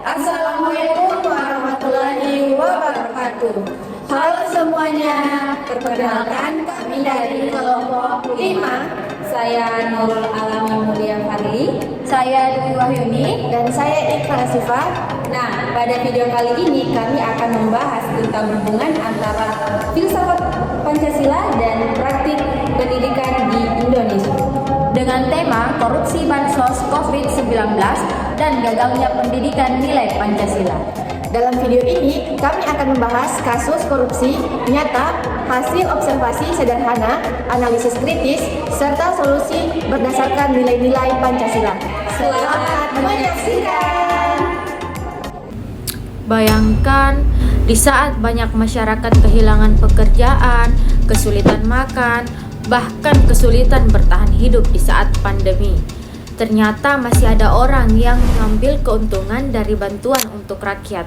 Assalamualaikum warahmatullahi wabarakatuh. Halo semuanya, perkenalkan kami dari kelompok 5. Saya Nurul Alami Mulia Farli, Saya Dwi Wahyuni, dan saya Ikra Sifa. Nah, pada video kali ini kami akan membahas tentang hubungan antara filsafat Pancasila dan praktik pendidikan di Indonesia. dengan tema korupsi bansos COVID-19 dan gagalnya pendidikan nilai Pancasila. Dalam video ini, kami akan membahas kasus korupsi nyata, hasil observasi sederhana, analisis kritis, serta solusi berdasarkan nilai-nilai Pancasila. Selamat menyaksikan! Bayangkan, di saat banyak masyarakat kehilangan pekerjaan, kesulitan makan, bahkan kesulitan bertahan hidup di saat pandemi. Ternyata masih ada orang yang mengambil keuntungan dari bantuan untuk rakyat.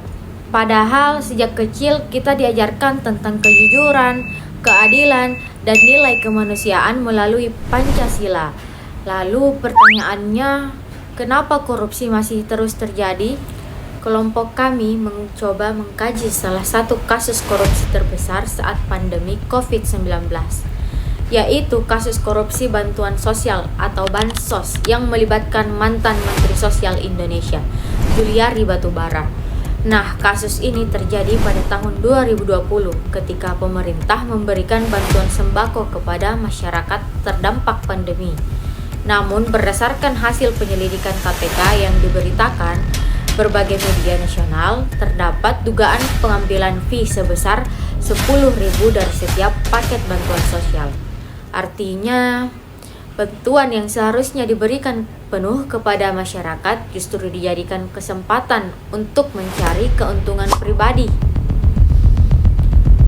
Padahal sejak kecil kita diajarkan tentang kejujuran, keadilan, dan nilai kemanusiaan melalui Pancasila. Lalu pertanyaannya, kenapa korupsi masih terus terjadi? Kelompok kami mencoba mengkaji salah satu kasus korupsi terbesar saat pandemi COVID-19, yaitu kasus korupsi bantuan sosial atau Bansos yang melibatkan mantan Menteri Sosial Indonesia, Juliari Batubara. Nah, kasus ini terjadi pada tahun 2020 ketika pemerintah memberikan bantuan sembako kepada masyarakat terdampak pandemi. Namun, berdasarkan hasil penyelidikan KPK yang diberitakan berbagai media nasional, terdapat dugaan pengambilan fee sebesar 10.000 dari setiap paket bantuan sosial. Artinya, bantuan yang seharusnya diberikan penuh kepada masyarakat justru dijadikan kesempatan untuk mencari keuntungan pribadi.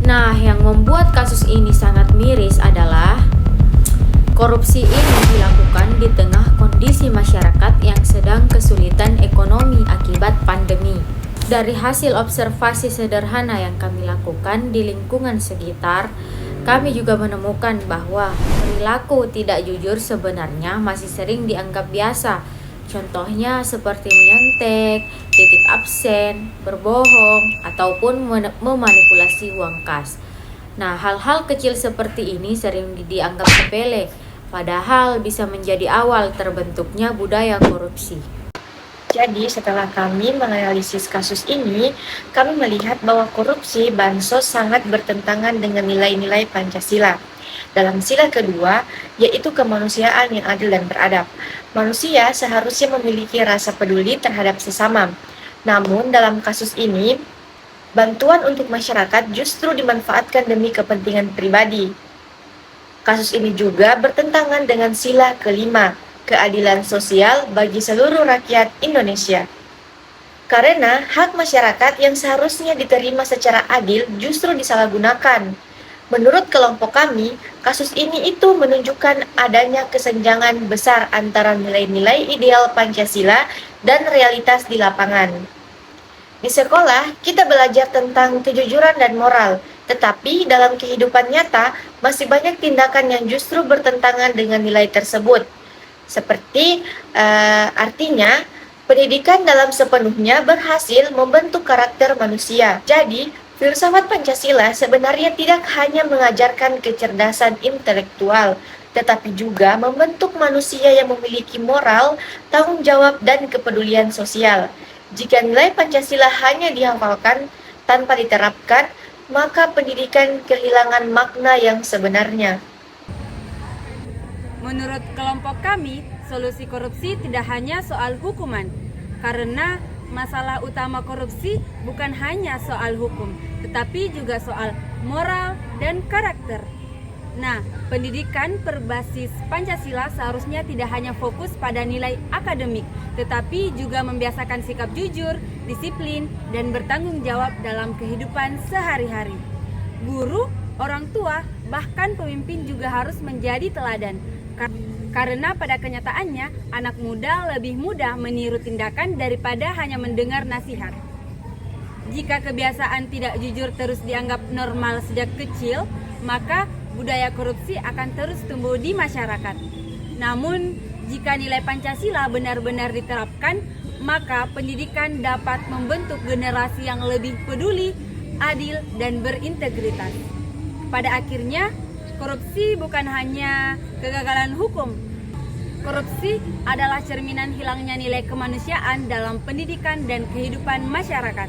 Nah, yang membuat kasus ini sangat miris adalah korupsi ini dilakukan di tengah kondisi masyarakat yang sedang kesulitan ekonomi akibat pandemi. Dari hasil observasi sederhana yang kami lakukan di lingkungan sekitar, kami juga menemukan bahwa perilaku tidak jujur sebenarnya masih sering dianggap biasa. Contohnya seperti menyontek, titip absen, berbohong, ataupun memanipulasi uang kas. Nah, hal-hal kecil seperti ini sering dianggap sepele, padahal bisa menjadi awal terbentuknya budaya korupsi. Jadi, setelah kami menganalisis kasus ini, kami melihat bahwa korupsi bansos sangat bertentangan dengan nilai-nilai Pancasila. Dalam sila kedua, yaitu kemanusiaan yang adil dan beradab. Manusia seharusnya memiliki rasa peduli terhadap sesama. Namun, dalam kasus ini, bantuan untuk masyarakat justru dimanfaatkan demi kepentingan pribadi. Kasus ini juga bertentangan dengan sila kelima, keadilan sosial bagi seluruh rakyat Indonesia. Karena hak masyarakat yang seharusnya diterima secara adil justru disalahgunakan. Menurut kelompok kami, kasus ini itu menunjukkan adanya kesenjangan besar antara nilai-nilai ideal Pancasila dan realitas di lapangan. Di sekolah, kita belajar tentang kejujuran dan moral, tetapi dalam kehidupan nyata, masih banyak tindakan yang justru bertentangan dengan nilai tersebut. Seperti artinya, pendidikan dalam sepenuhnya berhasil membentuk karakter manusia. Jadi, filsafat Pancasila sebenarnya tidak hanya mengajarkan kecerdasan intelektual, tetapi juga membentuk manusia yang memiliki moral, tanggung jawab, dan kepedulian sosial. Jika nilai Pancasila hanya dihafalkan tanpa diterapkan, maka pendidikan kehilangan makna yang sebenarnya. Menurut kelompok kami, solusi korupsi tidak hanya soal hukuman, karena masalah utama korupsi bukan hanya soal hukum, tetapi juga soal moral dan karakter. Nah, pendidikan berbasis Pancasila seharusnya tidak hanya fokus pada nilai akademik, tetapi juga membiasakan sikap jujur, disiplin, dan bertanggung jawab dalam kehidupan sehari-hari. Guru, orang tua, bahkan pemimpin juga harus menjadi teladan. Karena pada kenyataannya, anak muda lebih mudah meniru tindakan daripada hanya mendengar nasihat. Jika kebiasaan tidak jujur terus dianggap normal sejak kecil, maka budaya korupsi akan terus tumbuh di masyarakat. Namun, jika nilai Pancasila benar-benar diterapkan, maka pendidikan dapat membentuk generasi yang lebih peduli, adil, dan berintegritas. Pada akhirnya, korupsi bukan hanya kegagalan hukum. Korupsi adalah cerminan hilangnya nilai kemanusiaan dalam pendidikan dan kehidupan masyarakat.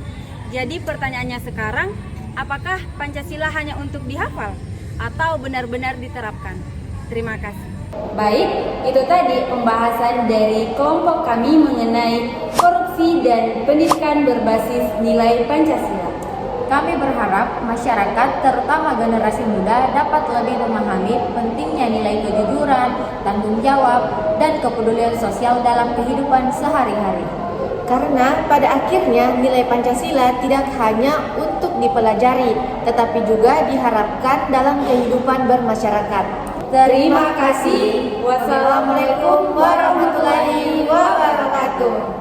Jadi pertanyaannya sekarang, apakah Pancasila hanya untuk dihafal atau benar-benar diterapkan? Terima kasih. Baik, itu tadi pembahasan dari kelompok kami mengenai korupsi dan pendidikan berbasis nilai Pancasila. Kami berharap masyarakat, terutama generasi muda, dapat lebih memahami pentingnya nilai kejujuran, tanggung jawab, dan kepedulian sosial dalam kehidupan sehari-hari. Karena pada akhirnya nilai Pancasila tidak hanya untuk dipelajari, tetapi juga diharapkan dalam kehidupan bermasyarakat. Terima kasih. Wassalamualaikum warahmatullahi wabarakatuh.